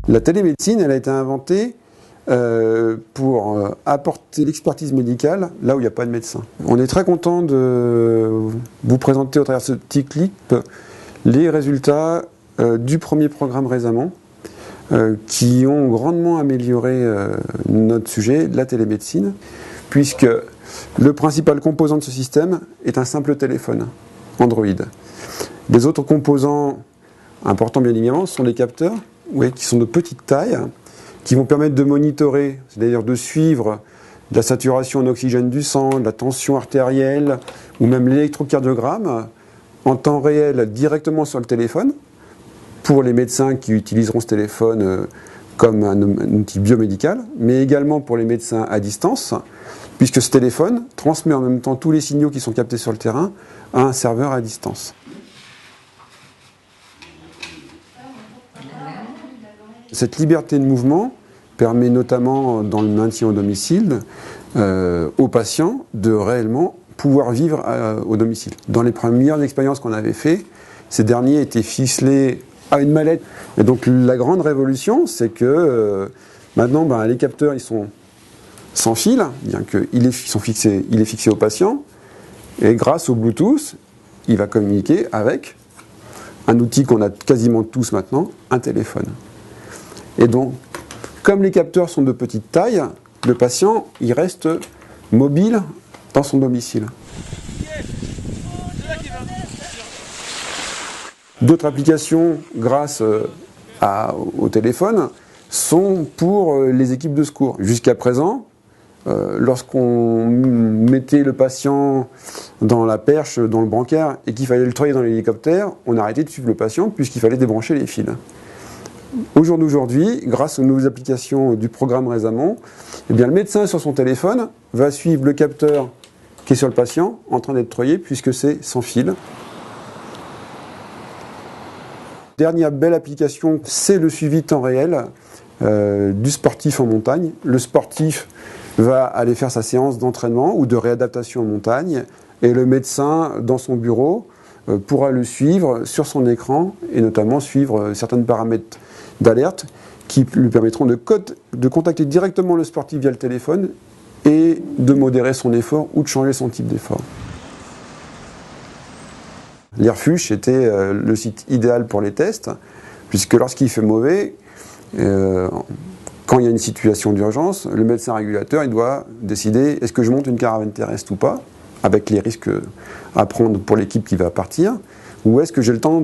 La télémédecine, elle a été inventée pour apporter l'expertise médicale là où il n'y a pas de médecin. On est très content de vous présenter au travers de ce petit clip les résultats du premier programme Résamon qui ont grandement amélioré notre sujet, la télémédecine, puisque le principal composant de ce système est un simple téléphone Android. Les autres composants importants bien évidemment sont les capteurs, qui sont de petite taille, qui vont permettre de monitorer, c'est-à-dire de suivre la saturation en oxygène du sang, la tension artérielle ou même l'électrocardiogramme en temps réel directement sur le téléphone, pour les médecins qui utiliseront ce téléphone comme un outil biomédical, mais également pour les médecins à distance, puisque ce téléphone transmet en même temps tous les signaux qui sont captés sur le terrain à un serveur à distance. Cette liberté de mouvement permet notamment, dans le maintien au domicile, aux patients de réellement pouvoir vivre au domicile. Dans les premières expériences qu'on avait faites, ces derniers étaient ficelés à une mallette. Et donc la grande révolution, c'est que maintenant, les capteurs ils sont sans fil, bien qu'il est fixé au patient, et grâce au Bluetooth, il va communiquer avec un outil qu'on a quasiment tous maintenant, un téléphone. Et donc, comme les capteurs sont de petite taille, le patient il reste mobile dans son domicile. D'autres applications, grâce au téléphone, sont pour les équipes de secours. Jusqu'à présent, lorsqu'on mettait le patient dans la perche, dans le brancard, et qu'il fallait le treuiller dans l'hélicoptère, on arrêtait de suivre le patient puisqu'il fallait débrancher les fils. Au jour d'aujourd'hui, grâce aux nouvelles applications du programme Résamon, le médecin sur son téléphone va suivre le capteur qui est sur le patient en train d'être treuillé puisque c'est sans fil. Dernière belle application, c'est le suivi temps réel du sportif en montagne. Le sportif va aller faire sa séance d'entraînement ou de réadaptation en montagne et le médecin, dans son bureau, pourra le suivre sur son écran et notamment suivre certains paramètres d'alerte qui lui permettront de contacter directement le sportif via le téléphone et de modérer son effort ou de changer son type d'effort. L'Airfush était le site idéal pour les tests, puisque lorsqu'il fait mauvais, quand il y a une situation d'urgence, le médecin régulateur il doit décider est-ce que je monte une caravane terrestre ou pas, avec les risques à prendre pour l'équipe qui va partir, ou est-ce que j'ai le temps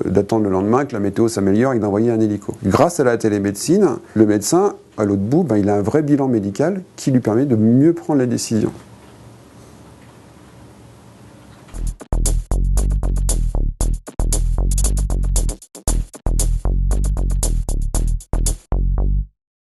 d'attendre le lendemain que la météo s'améliore et d'envoyer un hélico. Grâce à la télémédecine, le médecin, à l'autre bout, il a un vrai bilan médical qui lui permet de mieux prendre les décisions.